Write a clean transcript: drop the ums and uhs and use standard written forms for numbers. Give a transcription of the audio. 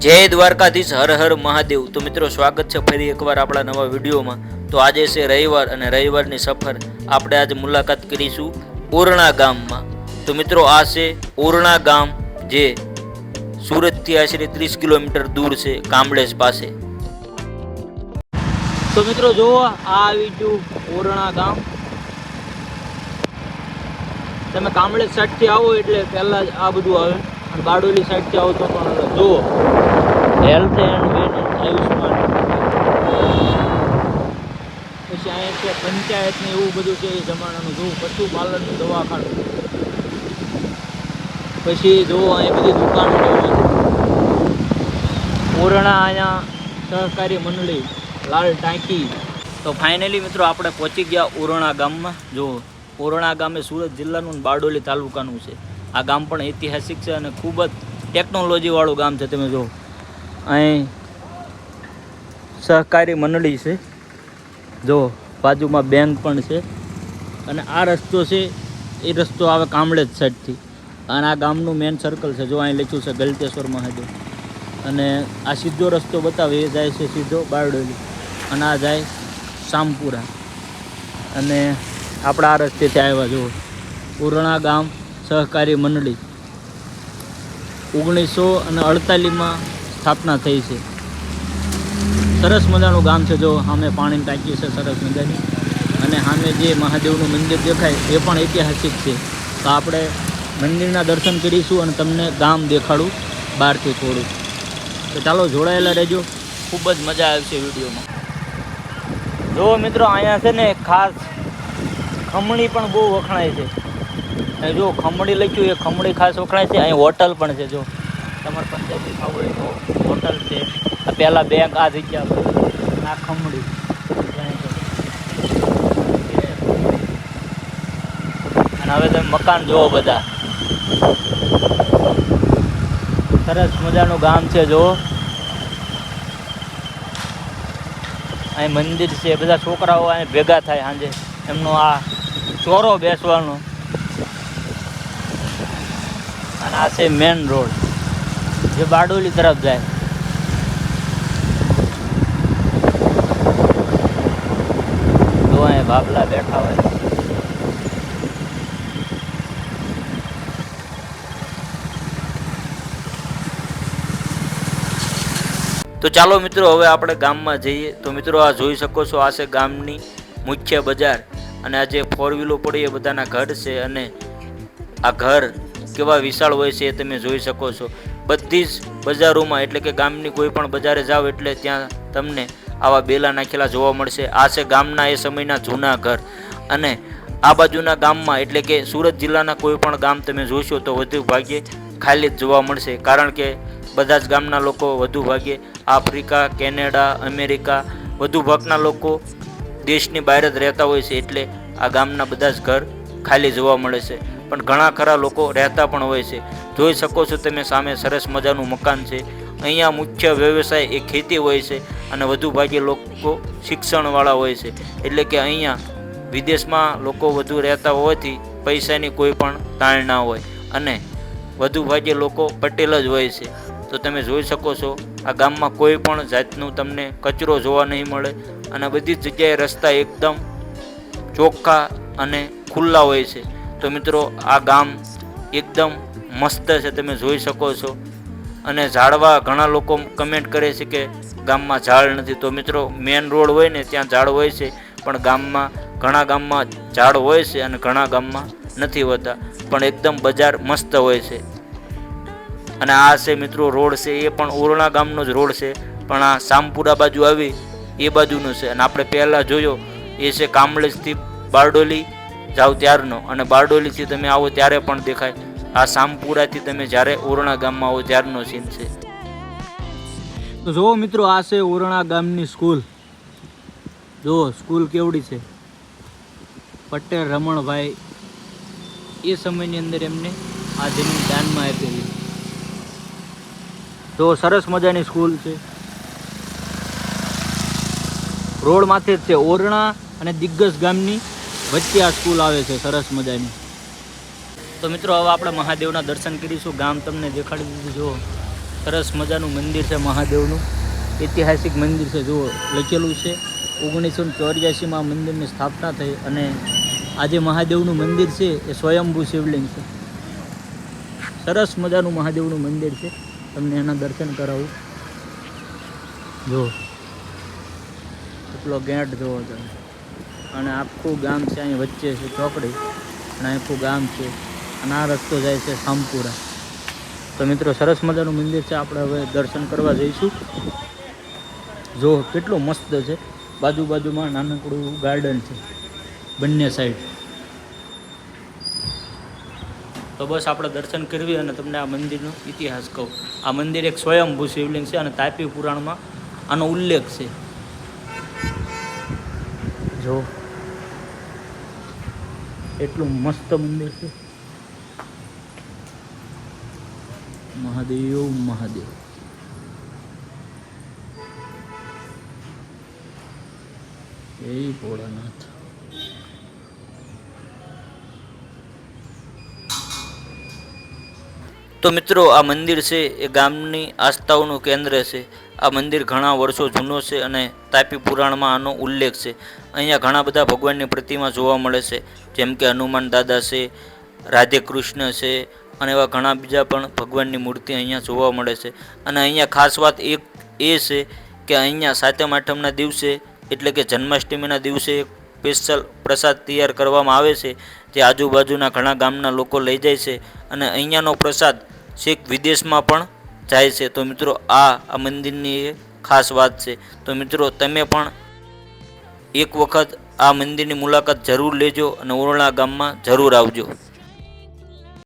જય દ્વારકાધીશ, હર હર મહાદેવ। તો મિત્રો સ્વાગત છે ફરી એકવાર આપણા નવા વિડીયોમાં। તો આજે છે રવિવાર અને રવિવારની સફર આપણે આજે મુલાકાત કરીશું ઓરણા ગામમાં। તો મિત્રો આ છે ઓરણા ગામ, જે સુરતથી આશરે 30 કિલોમીટર દૂર છે, કામળેજ પાસે। તો મિત્રો જુઓ, આ આવી ગયું ઓરણા ગામ। તમે કામળેજ સાઈડથી આવો એટલે પહેલા જ આ બધું આવે, અને બારડોલી સાઈડથી આવો તો પણ જુઓ હેલ્થ એન્ડ વેલનેસ આયુષ્માન, પછી અહીંયા છે પંચાયત ને એવું બધું છે એ જમાનાનું। જોવું પશુપાલનનું દવાખાનું, પછી જોવો અહીંયા બધી દુકાનો, ઓરણા અહીંયા સહકારી મંડળી, લાલ ટાંકી। તો ફાઇનલી મિત્રો આપણે પહોંચી ગયા ઓરણા ગામમાં। જુઓ ઓરણા ગામ એ સુરત જિલ્લાનું બારડોલી તાલુકાનું છે। આ ગામ પણ ઐતિહાસિક છે અને ખૂબ જ ટેકનોલોજીવાળું ગામ છે। તમે જુઓ અહીં સહકારી મંડળી છે, જો બાજુમાં બેંક પણ છે, અને આ રસ્તો છે એ રસ્તો આવે કામળેજ સાઈડથી, અને આ ગામનું મેન સર્કલ છે। જો અહીં લખ્યું છે ગલતેશ્વર મહાદેવ, અને આ સીધો રસ્તો બતાવે એ જાય છે સીધો બારડોલી, અને આ જાય સામપુરા, અને આપણા આ રસ્તેથી આવ્યા। જુઓ ઓરણા ગામ સહકારી મંડળી 1948માં સ્થાપના થઈ છે। સરસ મજાનું ગામ છે। જો સામે પાણીની ટાંકી છે સરસ મજાની, અને સામે જે મહાદેવનું મંદિર દેખાય એ પણ ઐતિહાસિક છે। તો આપણે મંદિરના દર્શન કરીશું અને તમને ગામ દેખાડું બહારથી થોડું। તો ચાલો જોડાયેલા રહેજો, ખૂબ જ મજા આવશે વિડીયોમાં। જો મિત્રો અહીંયા છે ને ખાસ ખમણી પણ બહુ વખણાય છે। જો ખમણી લખ્યું એ ખમણી ખાસ વખણાય છે। અહીં હોટલ પણ છે। જો તમારે પંજાબી ખાવું હોય તો હોટલ છે। આ પહેલાં બેંક આ જગ્યા પર, આ ખમણી, અને હવે તમે મકાન જોવો બધા, સરસ મજાનું ગામ છે। જો અહીં મંદિર છે, બધા છોકરાઓ અહીં ભેગા થાય સાંજે, એમનો આ ચોરો બેસવાનો, અને આ છે મેન રોડ જે બારડોલી તરફ જાય। તો અહીં બાબલા બેઠા હોય। તો ચાલો મિત્રો હવે આપણે ગામમાં જઈએ। તો મિત્રો આ જોઈ શકો છો, આ છે ગામની મુખ્ય બજાર, અને આ જે 4 વ્હીલો પડી એ બધાના ઘર છે, અને આ ઘર કેવા વિશાળ હોય છે એ તમે જોઈ શકો છો। બધી જ બજારોમાં, એટલે કે ગામની કોઈ પણ બજારે જાઓ એટલે ત્યાં તમને આવા બેલા નાખેલા જોવા મળશે। આ છે ગામના એ સમયના જૂના ઘર, અને આ બાજુના ગામમાં એટલે કે સુરત જિલ્લાના કોઈ પણ ગામ તમે જોશો તો વધુ ભાગ્યે ખાલી જ જોવા મળશે, કારણ કે બધા જ ગામના લોકો વધુ ભાગે આફ્રિકા, કેનેડા, અમેરિકા, વધુ ભાગના લોકો દેશની બહાર જ રહેતા હોય છે, એટલે આ ગામના બધા જ ઘર ખાલી જોવા મળે છે। પણ ઘણા ખરા લોકો રહેતા પણ હોય છે। જોઈ શકો છો તમે સામે સરસ મજાનું મકાન છે। અહીંયા મુખ્ય વ્યવસાય એ ખેતી હોય છે, અને વધુ ભાગે લોકો શિક્ષણવાળા હોય છે, એટલે કે અહીંયા વિદેશમાં લોકો વધુ રહેતા હોવાથી પૈસાની કોઈ પણ તાણ ના હોય, અને વધુ ભાગે લોકો પટેલ જ હોય છે। તો તમે જોઈ શકો છો આ ગામમાં કોઈ પણ જાતનું તમને કચરો જોવા નહીં મળે, અને બધી જ જગ્યાએ રસ્તા એકદમ ચોખ્ખા અને ખુલ્લા હોય છે। તો મિત્રો આ ગામ એકદમ મસ્ત છે, તમે જોઈ શકો છો। અને ઝાડવા, ઘણા લોકો કમેન્ટ કરે છે કે ગામમાં ઝાડ નથી। તો મિત્રો મેન રોડ હોય ને ત્યાં ઝાડ હોય છે, પણ ઘણા ગામમાં ઝાડ હોય છે અને ઘણા ગામમાં નથી હોતા, પણ એકદમ બજાર મસ્ત હોય છે। અને આ છે મિત્રો રોડ છે, એ પણ ઓરણા ગામનો જ રોડ છે, પણ આ સામપુરા બાજુ આવી એ બાજુનું છે। અને આપણે પહેલાં જોયો એ છે કામળેજથી બારડોલી જાઓ ત્યારનો, અને બારડોલીથી તમે આવો ત્યારે પણ દેખાય। આ સામપુરાથી તમે જ્યારે ઓરણા ગામમાં આવો ત્યારનો સીન છે। તો જુઓ મિત્રો, આ છે ઓરણા ગામની સ્કૂલ। જુઓ સ્કૂલ કેવડી છે। પટેલ રમણભાઈ એ સમયની અંદર એમને આ જમીન દાનમાં આપેલી। તો સરસ મજાની સ્કૂલ છે, રોડમાંથી જ છે। ઓરણા અને દિગ્ગજ ગામની વચ્ચે આ સ્કૂલ આવે છે, સરસ મજાની। તો મિત્રો હવે આપણે મહાદેવના દર્શન કરીશું। ગામ તમને દેખાડી દીધું। જો સરસ મજાનું મંદિર છે મહાદેવનું, ઐતિહાસિક મંદિર છે. જુઓ લખેલું છે 1984માં મંદિરની સ્થાપના થઈ અને આજે મહાદેવનું મંદિર છે એ સ્વયંભૂ શિવલિંગ છે. સરસ મજાનું મહાદેવનું મંદિર છે, તમને એના દર્શન કરાવું. જો એટલો ગેટ જોવો તમે, અને આખું ગામ છે અહીં વચ્ચે છે ચોકડી, અને આખું ગામ છે અને આ રસ્તો જાય છે સામપુરા. તો મિત્રો સરસ મજાનું મંદિર છે, આપણે હવે દર્શન કરવા જઈશું. જો કેટલું મસ્ત છે, બાજુમાં નાનકડું ગાર્ડન છે બંને સાઈડ. તો બસ આપણે દર્શન કરવી અને તમને આ મંદિરનો ઇતિહાસ કહું. આ મંદિર એક સ્વયંભૂ શિવલિંગ છે અને તાપી પુરાણમાં આનો ઉલ્લેખ છે. જો એટલું મસ્ત મંદિર છે. મહાદેવ મહાદેવ. એ ભોળાનાથ. તો મિત્રો આ મંદિર છે એ ગામની આસ્થાઓનું કેન્દ્ર છે. આ મંદિર ઘણા વર્ષો જૂનો છે અને તાપી પુરાણમાં આનો ઉલ્લેખ છે. અહીંયા ઘણા બધા ભગવાનની પ્રતિમા જોવા મળે છે, જેમ કે હનુમાન દાદા છે, રાધે કૃષ્ણ છે, અને એવા ઘણા બીજા પણ ભગવાનની મૂર્તિ અહીંયા જોવા મળે છે. અને અહીંયા ખાસ વાત એ છે કે અહીંયા સાતમ આઠમના દિવસે એટલે કે જન્માષ્ટમીના દિવસે એક સ્પેશિયલ પ્રસાદ તૈયાર કરવામાં આવે છે, જે આજુબાજુના ઘણા ગામના લોકો લઈ જાય છે અને અહીંયાનો પ્રસાદ છેક વિદેશમાં પણ જાય છે. તો મિત્રો આ મંદિરની એ ખાસ વાત છે. તો મિત્રો તમે પણ એક વખત આ મંદિરની મુલાકાત જરૂર લેજો અને ઓરણા ગામમાં જરૂર આવજો.